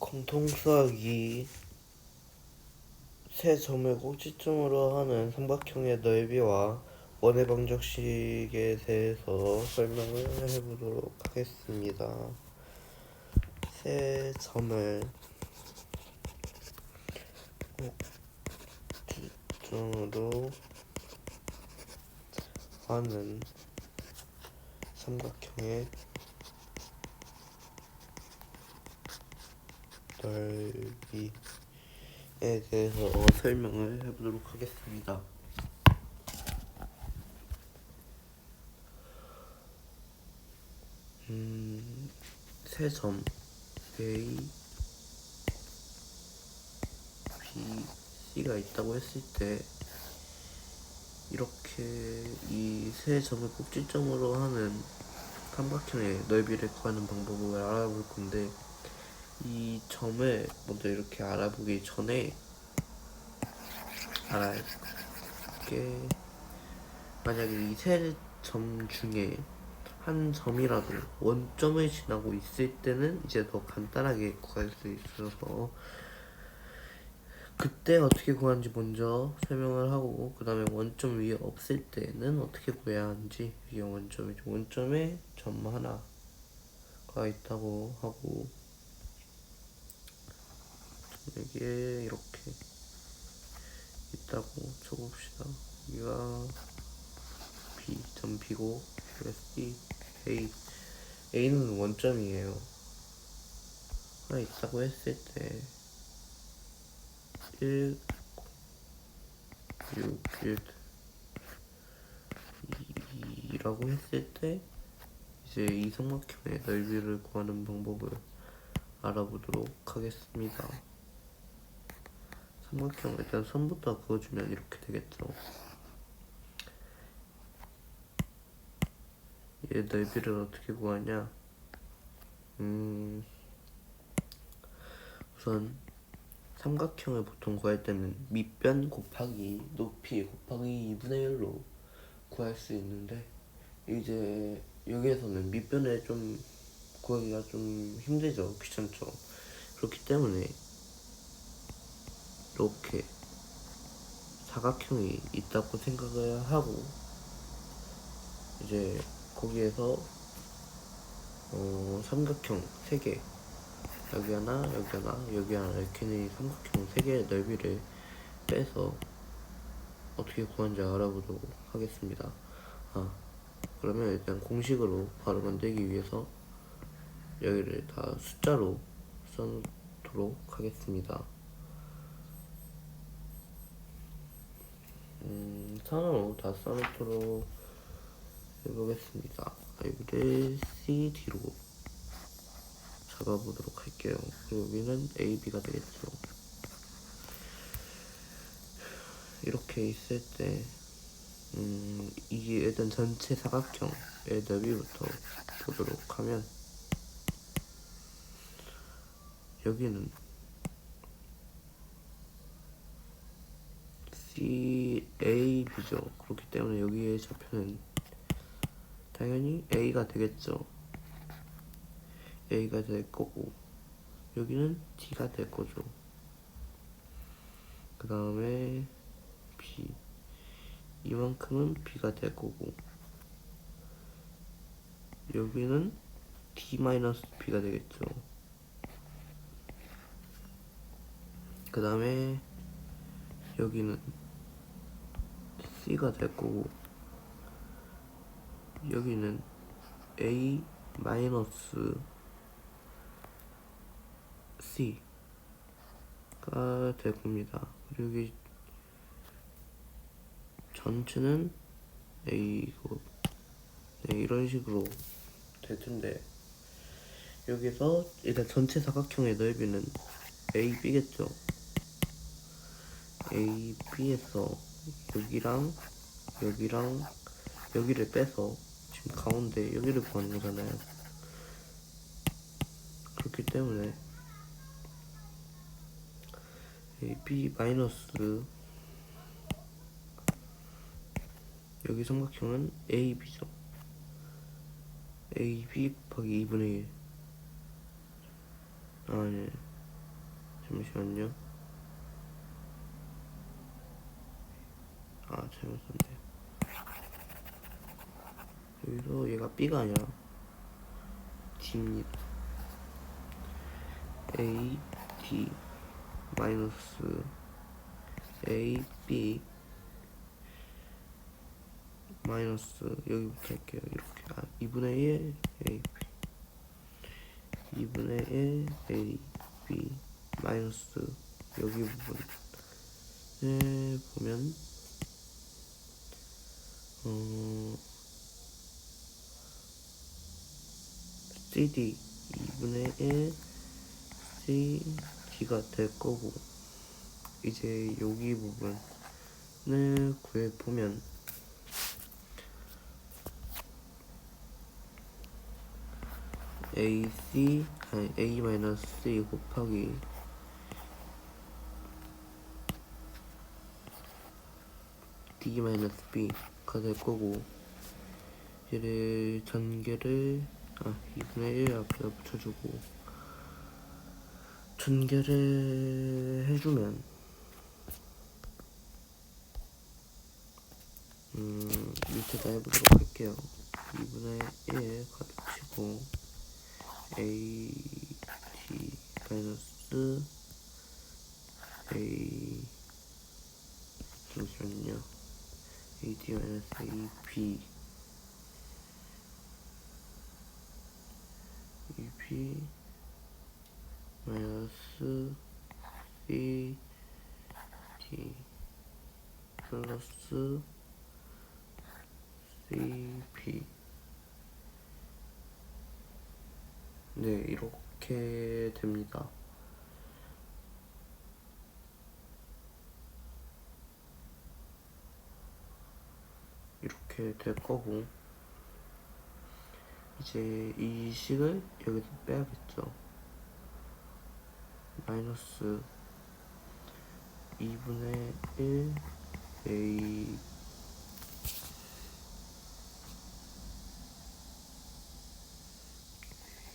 공통수학이 세 점을 꼭지점으로 하는 삼각형의 넓이와 원의 방정식에 대해서 설명을 해보도록 하겠습니다. 세 점을 꼭지점으로 하는 삼각형의 넓이에 대해서 설명을 해보도록 하겠습니다. 세 점 A, B, C가 있다고 했을 때 이렇게 이 세 점을 꼭지점으로 하는 삼각형의 넓이를 구하는 방법을 알아볼 건데, 이 점을 먼저 이렇게 알아보기 전에 알아야 게, 만약에 이 세 점 중에 한 점이라도 원점을 지나고 있을 때는 이제 더 간단하게 구할 수 있어서 그때 어떻게 구하는지 먼저 설명을 하고, 그 다음에 원점 위에 없을 때는 어떻게 구해야 하는지. 이게 원점이죠. 원점에 점 하나가 있다고 하고, 이게 이렇게 있다고 쳐봅시다. 여기가 B, 점 B고, 여기가 C, A. A는 원점이에요. 하나 있다고 했을 때 1, 6, 1, 2라고 했을 때 이제 이 삼각형의 넓이를 구하는 방법을 알아보도록 하겠습니다. 삼각형 일단 선부터 그어주면 이렇게 되겠죠. 얘 넓이를 어떻게 구하냐? 우선 삼각형을 보통 구할 때는 밑변 곱하기 높이 곱하기 2분의 1로 구할 수 있는데, 이제 여기에서는 밑변을 좀 구하기가 좀 힘들죠. 귀찮죠. 그렇기 때문에 이렇게 사각형이 있다고 생각을 하고, 이제 거기에서 삼각형 3개, 여기 하나, 여기 하나, 여기 하나, 이렇게 삼각형 3개의 넓이를 빼서 어떻게 구하는지 알아보도록 하겠습니다. 그러면 일단 공식으로 바로 만들기 위해서 여기를 다 숫자로 써놓도록 하겠습니다. 선으로 다 써놓도록 해보겠습니다. 여기를 CD로 잡아보도록 할게요. 그리고 여기는 AB가 되겠죠. 이렇게 있을 때 이게 일단 전체 사각형의 넓이부터 보도록 하면, 여기는 CAB죠. 그렇기 때문에 여기에 좌표는 당연히 A가 되겠죠. A가 될 거고, 여기는 D가 될 거죠. 그 다음에 B, 이만큼은 B가 될 거고, 여기는 D-B가 되겠죠. 그 다음에 여기는 C가 될 거고, 여기는 A 마이너스 C가 될 겁니다. 여기 전체는 A고, 네, 이런 식으로 될 텐데, 여기서 일단 전체 사각형의 넓이는 AB겠죠. AB에서 여기랑 여기랑 여기를 빼서 지금 가운데 여기를 구하는 거잖아요. 그렇기 때문에 AB 마이너스 여기 삼각형은 AB죠. AB 곱하기 2분의 1. 아니, 잠시만요. 아, 잘못 썼네. 여기서 얘가 B가 아니라 D입니다. A, D 마이너스 A, B 마이너스 여기부터 할게요. 이렇게 2분의 1 A, B 2분의 1 A, B 마이너스 여기 부분을 보면 CD 2분의 1 CD가 될 거고, 이제 여기 부분을 구해보면 AC 아니 A-C 곱하기 D-B가 될 거고, 얘를 전개를 2분의 1 앞에다 붙여주고 전개를 해주면 밑에다 해보도록 할게요. 2분의 1 가득치고 A, D 마이너스 A 잠시만요. AD 마이너스 AB AB 마이너스 CD 플러스 CP. 네, 이렇게 됩니다. 이렇게 될 거고, 이제 이 식을 여기서 빼야겠죠. 마이너스 2분의 1 A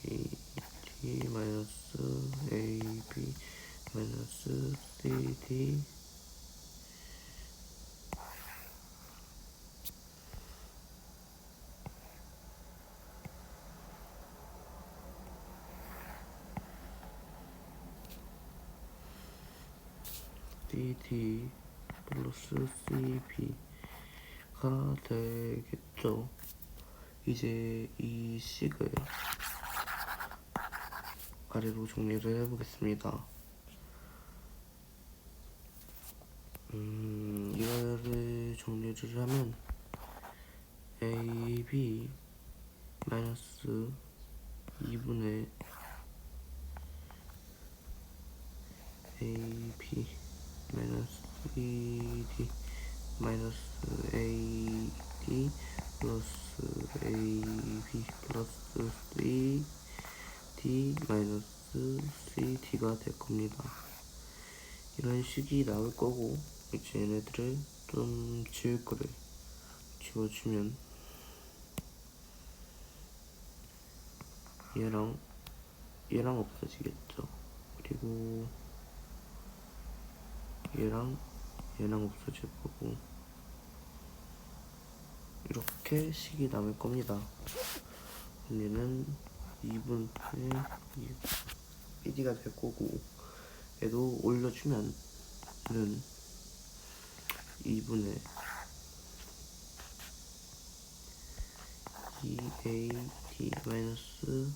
D 마이너스 AB 마이너스 CD CD 플러스 CB가 되겠죠. 이제 이 식을 아래로 정리를 해보겠습니다. 이거를 정리를 하면 AB 마이너스 2분의 AB 마이너스 BD 마이너스 AD 플러스 AB 플러스 CD 마이너스 CD가 될 겁니다. 이런 식이 나올 거고, 이제 얘네들을 좀 지울 거를 지워주면 얘랑 없어지겠죠. 그리고 얘랑 없어질 거고, 이렇게 식이 남을 겁니다. 그럼 얘는 2분의 BD가 될 거고, 얘도 올려주면 는 2분의 2AD 마이너스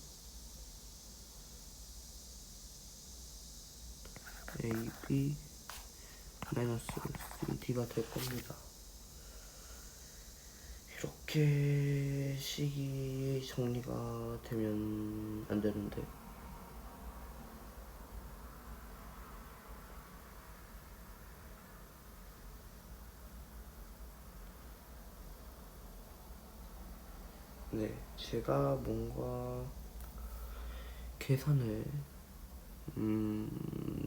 AB 마이너스 CD가 될 겁니다. 이렇게 식이 정리가 되면 안 되는데, 네, 제가 뭔가 계산을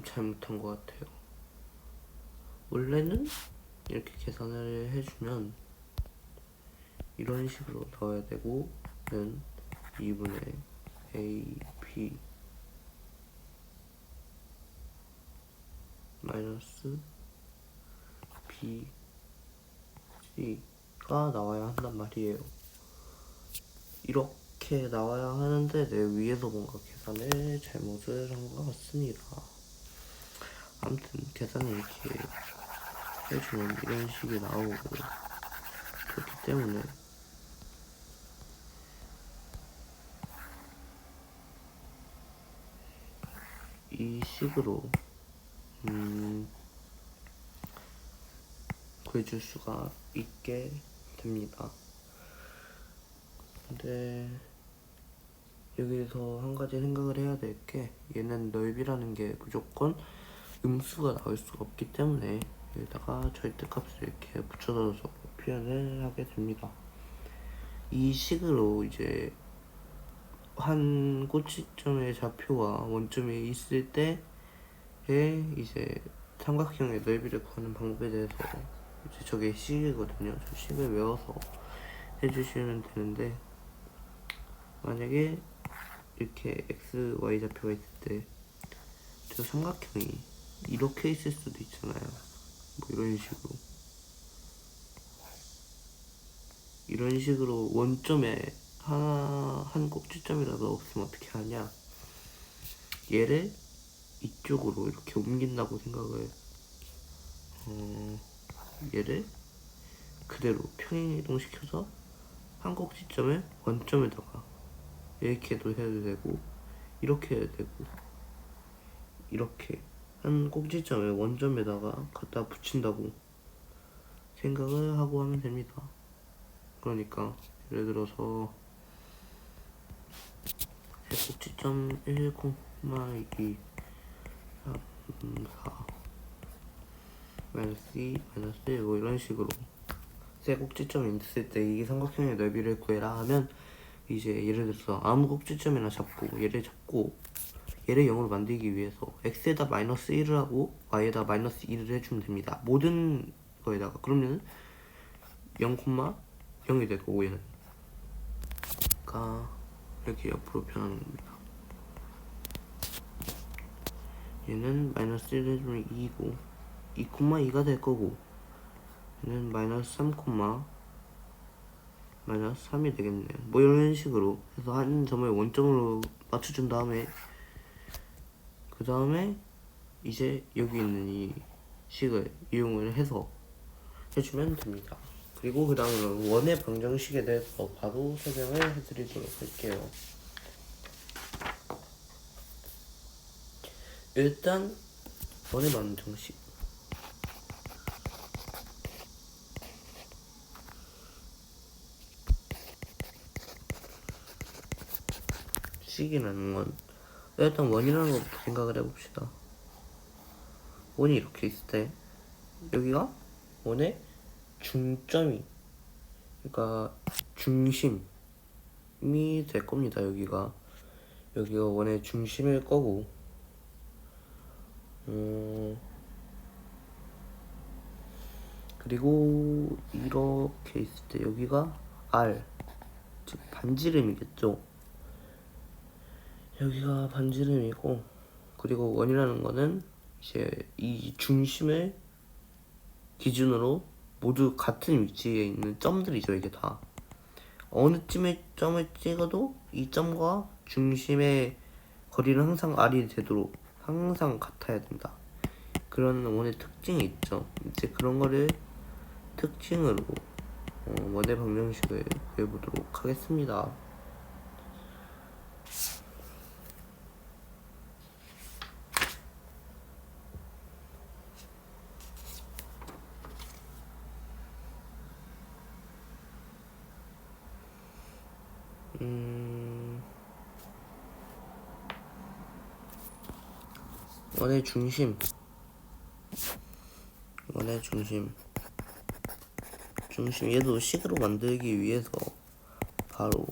잘못한 것 같아요. 원래는 이렇게 계산을 해주면 이런 식으로 넣어야 되고, 는 2분의 AP 마이너스 B C가 나와야 한단 말이에요. 이렇게 나와야 하는데 내 위에서 뭔가 계산을 잘못을 한 것 같습니다. 아무튼 계산을 이렇게 해주면 이런 식이 나오고, 그렇기 때문에 이 식으로 구해줄 수가 있게 됩니다. 근데 여기서 한 가지 생각을 해야 될 게, 얘는 넓이라는 게 무조건 음수가 나올 수가 없기 때문에 여기다가 절대값을 이렇게 붙여서 표현을 하게 됩니다. 이 식으로 이제 한 꼭지점의 좌표와 원점이 있을 때에 이제 삼각형의 넓이를 구하는 방법에 대해서, 이제 저게 식이거든요. 저 식을 외워서 해주시면 되는데, 만약에 이렇게 x, y 좌표가 있을 때 저 삼각형이 이렇게 있을 수도 있잖아요. 뭐 이런 식으로 원점에 한 꼭지점이라도 없으면 어떻게 하냐, 얘를 이쪽으로 이렇게 옮긴다고 생각을, 얘를 그대로 평행이동시켜서 한 꼭지점을 원점에다가 이렇게도 해도 되고, 이렇게 해도 되고, 이렇게 한 꼭지점을 원점에다가 갖다 붙인다고 생각을 하고 하면 됩니다. 그러니까 예를 들어서 꼭지점 1, 2, 3, 4 마이너스 2, 마이너스 1, 뭐 이런 식으로 세 꼭지점이 있을 때 이 삼각형의 넓이를 구해라 하면, 이제 예를 들어서 아무 꼭지점이나 잡고 얘를 0으로 만들기 위해서 x에다 마이너스 1을 하고 y에다 마이너스 2를 해주면 됩니다. 모든 거에다가. 그러면 0,0이 되고, 얘는 그러니까 이렇게 옆으로 변하는 겁니다. 얘는 마이너스 1 해주면 2이고 2,2가 될 거고, 얘는 마이너스 3, 마이너스 3이 되겠네요. 뭐 이런 식으로 해서 한 점을 원점으로 맞춰준 다음에, 그 다음에 이제 여기 있는 이 식을 이용을 해서 해주면 됩니다. 그리고 그 다음으로 원의 방정식에 대해서 바로 설명을 해드리도록 할게요. 일단 원의 방정식, 식이라는 건, 일단 원이라는 것부터 생각을 해봅시다. 원이 이렇게 있을 때 여기가 원의 중점이, 그러니까 중심이 될 겁니다. 여기가 원의 중심일 거고, 그리고 이렇게 있을 때 여기가 R, 즉 반지름이겠죠. 여기가 반지름이고, 그리고 원이라는 거는 이제 이 중심을 기준으로 모두 같은 위치에 있는 점들이죠. 이게 다 어느 쯤에 점을 찍어도 이 점과 중심의 거리는 항상 R이 되도록 항상 같아야 된다. 그런 원의 특징이 있죠. 이제 그런 거를 특징으로 원의 방정식을 구해보도록 하겠습니다. 원의 중심 얘도 식으로 만들기 위해서 바로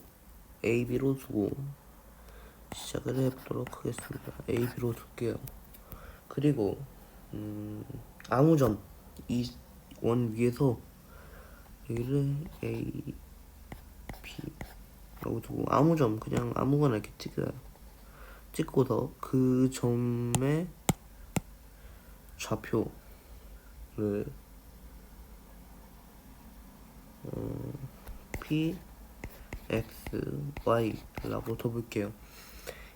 AB로 두고 시작을 해보도록 하겠습니다. AB로 둘게요. 그리고 아무 점, 이 원 위에서 여기를 A, B 라고 두고, 아무 점 그냥 아무거나 이렇게 찍고서 그 점에 좌표를 p, x, y라고 둬볼게요.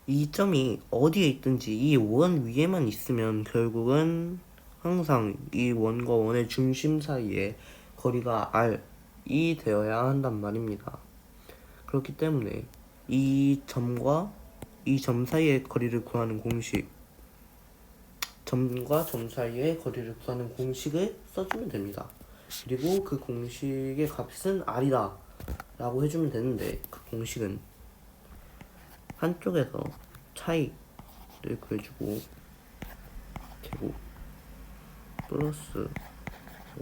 이 점이 어디에 있든지 이 원 위에만 있으면 결국은 항상 이 원과 원의 중심 사이에 거리가 r이 되어야 한단 말입니다. 그렇기 때문에 이 점과 이 점 사이의 거리를 구하는 공식, 점과 점 사이의 거리를 구하는 공식을 써주면 됩니다. 그리고 그 공식의 값은 r이다 라고 해주면 되는데, 그 공식은 한쪽에서 차이를 구해주고 제곱 플러스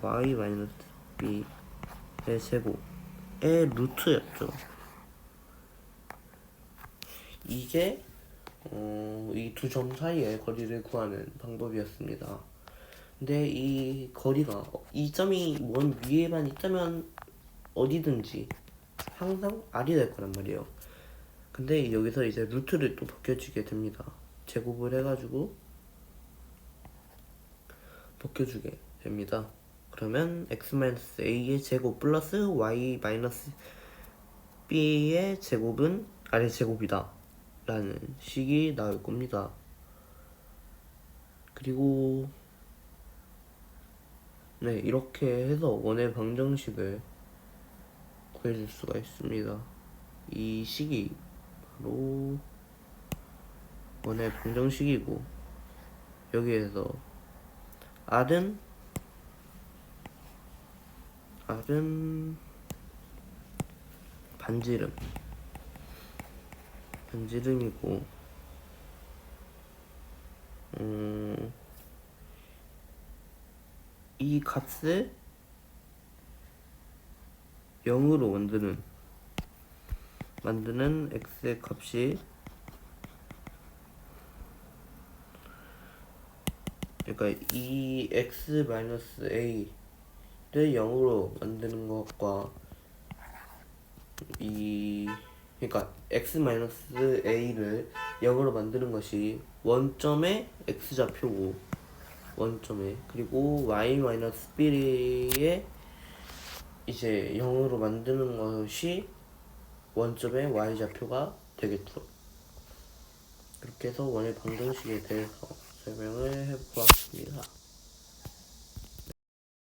y 마이너스 b의 제곱의 루트였죠. 이게 이 두 점 사이의 거리를 구하는 방법이었습니다. 근데 이 거리가 이 점이 원 위에만 있다면 어디든지 항상 r이 될 거란 말이에요. 근데 여기서 이제 루트를 또 벗겨주게 됩니다. 제곱을 해가지고 벗겨주게 됩니다. 그러면 x-a의 제곱 플러스 y-b의 제곱은 r의 제곱이다 라는 식이 나올 겁니다. 그리고 네, 이렇게 해서 원의 방정식을 구해줄 수가 있습니다. 이 식이 바로 원의 방정식이고, 여기에서 r은 반지름이고 이 값을 0으로 만드는 x의 값이, 그러니까 이 x-a를 0으로 만드는 것과 그러니까 x-a를 0으로 만드는 것이 원점의 x좌표고, 그리고 y-b의 이제 0으로 만드는 것이 원점의 y좌표가 되겠죠. 그렇게 해서 원의 방정식에 대해서 설명을 해보았습니다.